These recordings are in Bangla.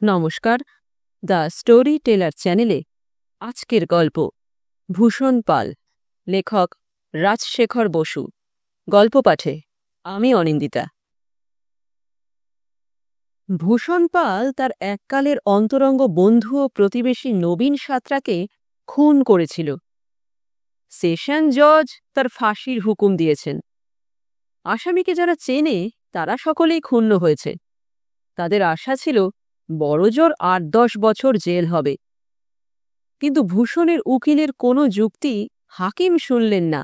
নমস্কার, দ্য স্টোরি টেলার চ্যানেলে আজকের গল্প ভূষণ পাল, লেখক রাজশেখর বসু। গল্প পাঠে আমি অনিন্দিতা। ভূষণ পাল তার এককালের অন্তরঙ্গ বন্ধু ও প্রতিবেশী নবীন সাঁতরাকে খুন করেছিল। সেশন জজ তার ফাঁসির হুকুম দিয়েছেন। আসামিকে যারা চেনে তারা সকলেই ক্ষুণ্ণ হয়েছে। তাদের আশা ছিল বড়জোর ৮-১০ বছর জেল হবে। কিন্তু ভূষণের উকিলের কোনো যুক্তি হাকিম শুনলেন না।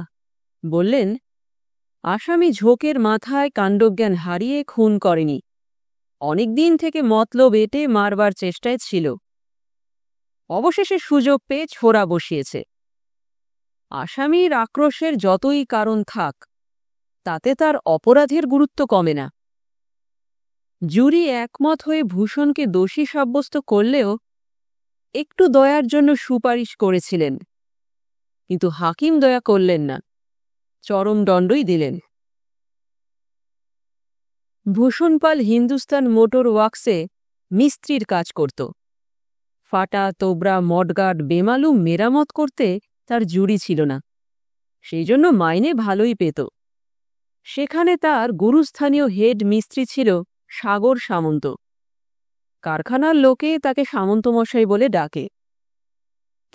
বললেন, আসামি ঝোঁকের মাথায় কাণ্ডজ্ঞান হারিয়ে খুন করেনি, অনেকদিন থেকে মতলব এঁটে মারবার চেষ্টায় ছিল। অবশেষে সুযোগ পেয়ে ছোরা বসিয়েছে। আসামির আক্রোশের যতই কারণ থাক, তাতে তার অপরাধের গুরুত্ব কমে না। জুরি একমত হয়ে ভূষণকে দোষী সাব্যস্ত করলেও একটু দয়ার জন্য সুপারিশ করেছিলেন, কিন্তু হাকিম দয়া করলেন না, চরম দণ্ডই দিলেন। ভূষণ পাল হিন্দুস্তান মোটর ওয়ার্কসে মিস্ত্রির কাজ করত। ফাটা তোবড়া মডগার্ড বেমালুম মেরামত করতে তার জুড়ি ছিল না, সেই জন্য মাইনে ভালোই পেত। সেখানে তার গুরুস্থানীয় হেড মিস্ত্রি ছিল সাগর সামন্ত। কারখানার লোকে তাকে সামন্তমশাই বলে ডাকে,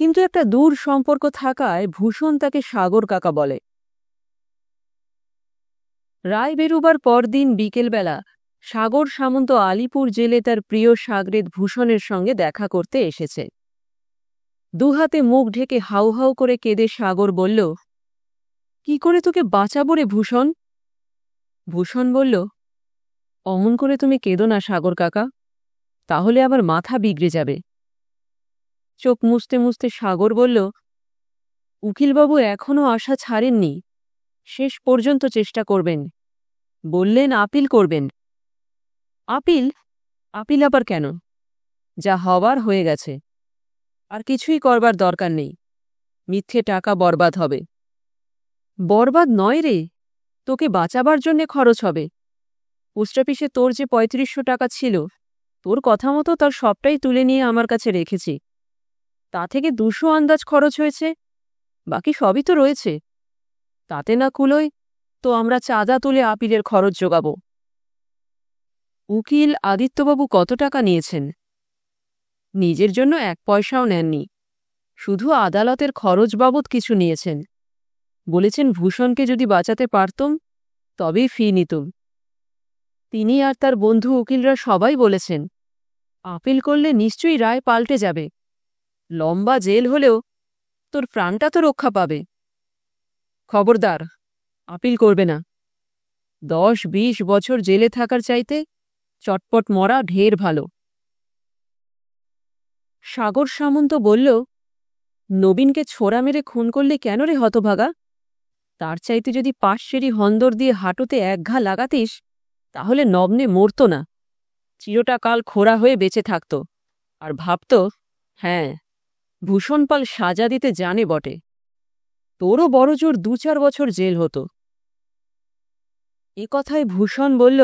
কিন্তু একটা দূর সম্পর্ক থাকায় ভূষণ তাকে সাগর কাকা বলে। রায় বেরুবার পরদিন বিকেলবেলা সাগর সামন্ত আলিপুর জেলে তার প্রিয় সাগরেদ ভূষণের সঙ্গে দেখা করতে এসেছে। দুহাতে মুখ ঢেকে হাউ হাউ করে কেঁদে সাগর বলল, কি করে তোকে বাঁচাবো রে ভূষণ? ভূষণ বলল, অমন করে তুমি কেঁদো না সাগর কাকা, তাহলে আবার মাথা বিগড়ে যাবে। চোখ মুছতে মুছতে সাগর বলল, উকিলবাবু এখনও আশা ছাড়েননি, শেষ পর্যন্ত চেষ্টা করবেন। বললেন আপিল করবেন। আপিল? আপিল আবার কেন? যা হওয়ার হয়ে গেছে, আর কিছুই করবার দরকার নেই। মিথ্যে টাকা বরবাদ হবে। বরবাদ নয় রে, তোকে বাঁচাবার জন্যে খরচ হবে। পোস্ট অফিসে তোর যে ৩৫০০ টাকা ছিল, তোর কথা মতো তার সবটাই তুলে নিয়ে আমার কাছে রেখেছি। তা থেকে ২০০ আন্দাজ খরচ হয়েছে, বাকি সবই তো রয়েছে। তাতে না কুলোয় তো আমরা চাঁদা তুলে আপিলের খরচ জোগাব। উকিল আদিত্যবাবু কত টাকা নিয়েছেন? নিজের জন্য ১ পয়সাও নেননি, শুধু আদালতের খরচ বাবদ কিছু নিয়েছেন। বলেছেন ভূষণকে যদি বাঁচাতে পারতুম তবেই ফি নিতুম। তিনি আর তার বন্ধু উকিলরা সবাই বলেছেন, আপিল করলে নিশ্চয়ই রায় পাল্টে যাবে। লম্বা জেল হলেও তোর প্রাণটা তো রক্ষা পাবে। খবরদার, আপিল করবে না। ১০-২০ বছর জেলে থাকার চাইতে চটপট মরা ঢের ভালো। সাগর সামন্ত বলল, নবীনকে ছোরা মেরে খুন করলে কেন রে হতভাগা? তার চাইতে যদি ৫ সেরি হন্দর দিয়ে হাঁটুতে ১ ঘা লাগাতিস, তাহলে নগ্নে মরত না, চিরটা কাল খোড়া হয়ে বেঁচে থাকত, আর ভাবত, হ্যাঁ, ভূষণ পাল সাজা দিতে জানে বটে। তোরও বড়জোর ২-৪ বছর জেল হতো। এ কথায় ভূষণ বলল,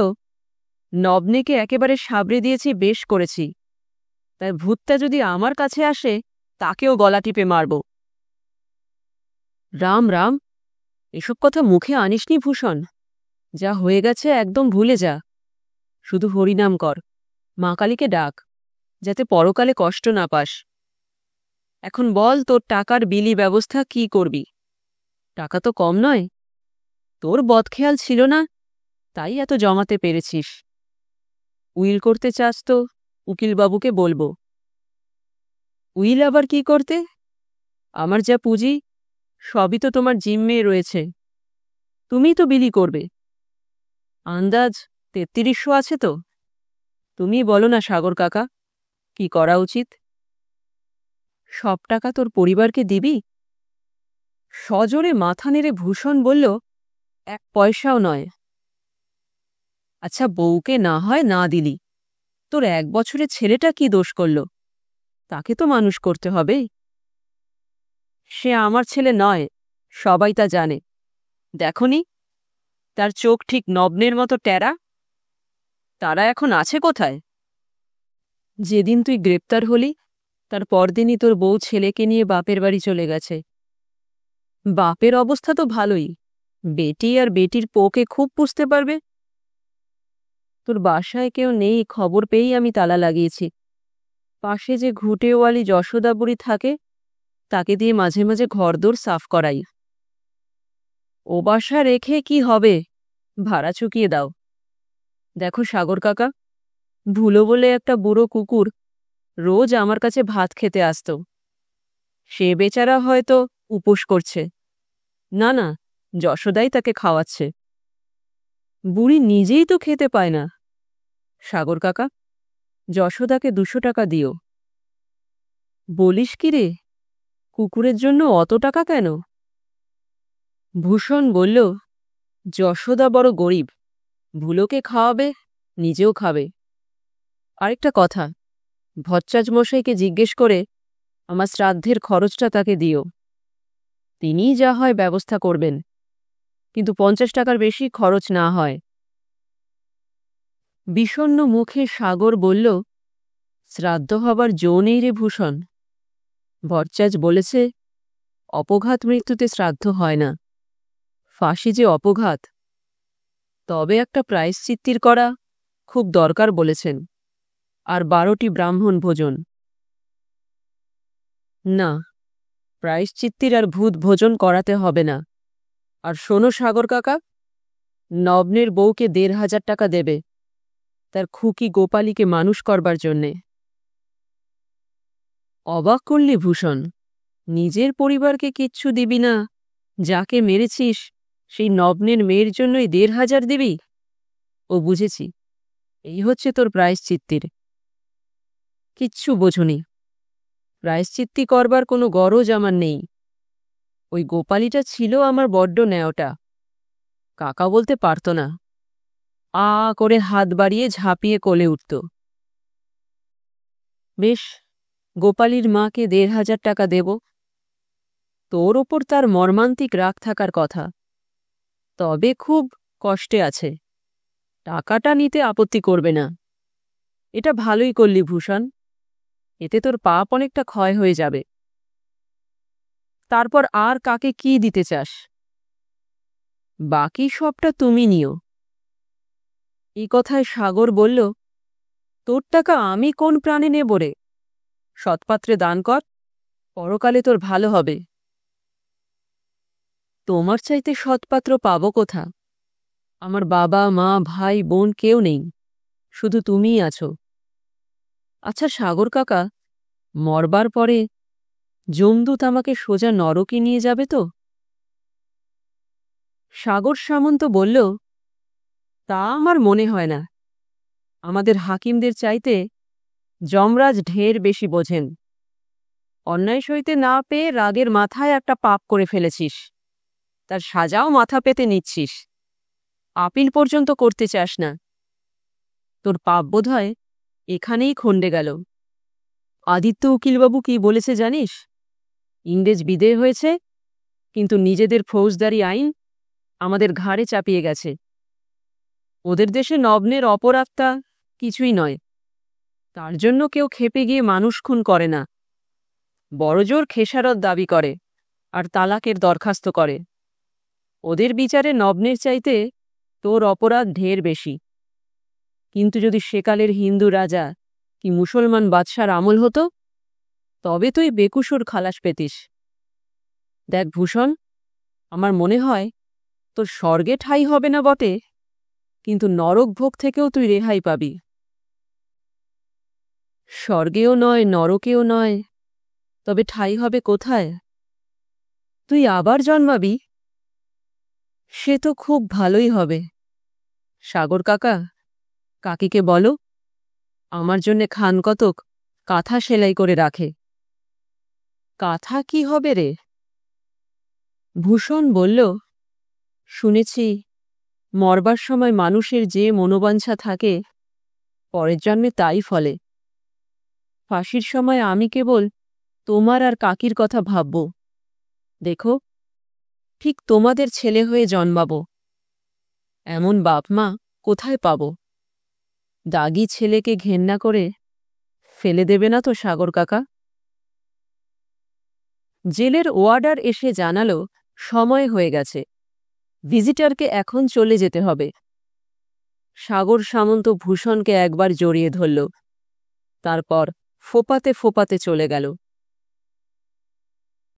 নবনেকে একেবারে সাবড়ে দিয়েছি, বেশ করেছি। তাই ভূতটা যদি আমার কাছে আসে, তাকেও গলা টিপে মারব। রাম রাম, এসব কথা মুখে আনিসনি ভূষণ। যা হয়ে গেছে একদম ভুলে যা। শুধু হরিনাম কর, মা কালীকে ডাক, যাতে পরকালে কষ্ট না পাস। এখন বল, তোর টাকার বিলি ব্যবস্থা কি করবি? টাকা তো কম নয়। তোর বদখেয়াল ছিল না, তাই এত জমাতে পেরেছিস। উইল করতে চাস তো উকিলবাবুকে বলবো। উইল আবার কি করতে? আমার যা পুঁজি সবই তো তোমার জিম্মে রয়েছে, তুমিই তো বিলি করবে। আন্দাজ ৩৩০০ আছে তো? তুমি বলো না সাগর কাকা, কি করা উচিত? সব টাকা তোর পরিবারকে দিবি? সজোরে মাথা নেড়ে ভূষণ বলল, ১ পয়সাও নয়। আচ্ছা, বউকে না হয় না দিলি, তোর ১ বছরের ছেলেটা কি দোষ করল? তাকে তো মানুষ করতে হবে। সে আমার ছেলে নয়, সবাই তা জানে। দেখনি, তার চোখ ঠিক নগ্নের মতো টেরা। তারা এখন আছে কোথায়? যেদিন তুই গ্রেপ্তার হলি তার পরদিনই তোর বউ ছেলেকে নিয়ে বাপের বাড়ি চলে গেছে। বাপের অবস্থা তো ভালোই, বেটি আর বেটির পোকে খুব পুষতে পারবে। তোর বাসায় কেউ নেই খবর পেয়েই আমি তালা লাগিয়েছি। পাশে যে ঘুঁটেওয়ালি যশোদা বুড়ি থাকে তাকে দিয়ে মাঝে মাঝে ঘরদোর সাফ করাই। ও বাসা রেখে কি হবে, ভাড়া চুকিয়ে দাও। দেখো সাগর কাকা, ভুলো বলে একটা বুড়ো কুকুর রোজ আমার কাছে ভাত খেতে আসত। সে বেচারা হয়তো উপোস করছে। না না, যশোদাই তাকে খাওয়াচ্ছে। বুড়ি নিজেই তো খেতে পায় না। সাগর কাকা, যশোদাকে 200 টাকা দিও। বলিস কি রে, কুকুরের জন্য অত টাকা কেন? ভূষণ বলল, যশোদা বড় গরিব, ভুলোকে খাওয়াবে, নিজেও খাবে। আরেকটা কথা, ভট্টাচ মশাইকে জিজ্ঞেস করে আমার শ্রাদ্ধের খরচটা তাকে দিও। তিনিই যা হয় ব্যবস্থা করবেন, কিন্তু 50 টাকার বেশি খরচ না হয়। বিষণ্ণ মুখে সাগর বলল, শ্রাদ্ধ হবার জো নেই রে ভূষণ। ভট্টাচ বলেছে অপঘাত মৃত্যুতে শ্রাদ্ধ হয় না, ফাঁসি যে অপঘাত। তবে একটা প্রায়শ্চিত্তির করা খুব দরকার বলেছেন, আর 12টি ব্রাহ্মণ ভোজন। না, প্রায়শ্চিত্তির আর ভূত ভোজন করাতে হবে না। আর শোনো সাগর কাকা, নবনের বউকে 1,500 টাকা দেবে তার খুকি গোপালীকে মানুষ করবার জন্যে। অবাক করলি ভূষণ, নিজের পরিবারকে কিচ্ছু দিবি না, যাকে মেরেছিস সেই নবনের মেয়ের জন্যই 1,500 দিবি? ও বুঝেছি, এই হচ্ছে তোর প্রায়শ্চিত্তির। কিচ্ছু বোঝনি, প্রায়শ্চিত্তি করবার কোনো গরজ আমার নেই। ওই গোপালীটা ছিল আমার বড্ড ন্যাওটা, কাকা বলতে পারত না, আ করে হাত বাড়িয়ে ঝাঁপিয়ে কোলে উঠত। বেশ, গোপালীর মাকে 1,500 টাকা দেব। তোর ওপর তার মর্মান্তিক রাগ থাকার কথা, তবে খুব কষ্টে আছে। টাকাটা নিতে আপত্তি করবে না। এটা ভালোই করলি ভূষণ, এতে তোর পাপ অনেকটা ক্ষয় হয়ে যাবে। তারপর আর কাকে কি দিতে চাস? বাকি সবটা তুমি নিও। এই কথায় সাগর বলল, তোর টাকা আমি কোন প্রাণে নেব রে? সৎপাত্রে দান কর, পরকালে তোর ভালো হবে। তোমার চাইতে সৎপাত্র পাব কোথা? আমার বাবা মা ভাই বোন কেউ নেই, শুধু তুমিই আছো। আচ্ছা সাগর কাকা, মরবার পরে যমদূত আমাকে সোজা নরকে নিয়ে যাবে তো? সাগর সামন্ত বলল, তা আমার মনে হয় না। আমাদের হাকিমদের চাইতে যমরাজ ঢের বেশি বোঝেন। অন্যায় সইতে না পেয়ে রাগের মাথায় একটা পাপ করে ফেলেছিস, তার সাজাও মাথা পেতে নিচ্ছিস, আপিল পর্যন্ত করতে চাস না। তোর পাপ বোধহয় এখানেই খণ্ডে গেল। আদিত্য উকিলবাবু কি বলেছে জানিস? ইংরেজ বিদেয় হয়েছে, কিন্তু নিজেদের ফৌজদারি আইন আমাদের ঘাড়ে চাপিয়ে গেছে। ওদের দেশে নগ্নের অপরাধটা কিছুই নয়, তার জন্য কেউ খেপে গিয়ে মানুষ খুন করে না। বড়জোর খেসারত দাবি করে আর তালাকের দরখাস্ত করে। ওদের বিচারে নগ্নের চাইতে তোর অপরাধ ঢের বেশি। কিন্তু যদি সেকালের হিন্দু রাজা কি মুসলমান বাদশার আমল হতো, তবে তুই বেকুসুর খালাস পেতিস। দেখ ভূষণ, আমার মনে হয় তোর স্বর্গে ঠাঁই হবে না বটে, কিন্তু নরক ভোগ থেকেও তুই রেহাই পাবি। স্বর্গেও নয়, নরকেও নয়, তবে ঠাঁই হবে কোথায়? তুই আবার জন্মাবি। সে তো খুব ভালোই হবে। সাগর কাকা, কাকিকে বলো আমার জন্যে খান কতক কাঁথা সেলাই করে রাখে। কাঁথা কি হবে রে? ভূষণ বলল, শুনেছি মরবার সময় মানুষের যে মনোবাঞ্ছা থাকে পরের জন্মে তাই ফলে। ফাঁসির সময় আমি কেবল তোমার আর কাকির কথা ভাবব। দেখো, ঠিক তোমাদের ছেলে হয়ে জন্মাব। এমন বাপ মা কোথায় পাব? দাগি ছেলেকে ঘেন্না করে ফেলে দেবে না তো সাগর কাকা? জেলের ওয়ার্ডার এসে জানালো সময় হয়ে গেছে, ভিজিটরকে এখন চলে যেতে হবে। সাগর সামন্ত ভূষণকে একবার জড়িয়ে ধরল, তারপর ফোপাতে ফোপাতে চলে গেল।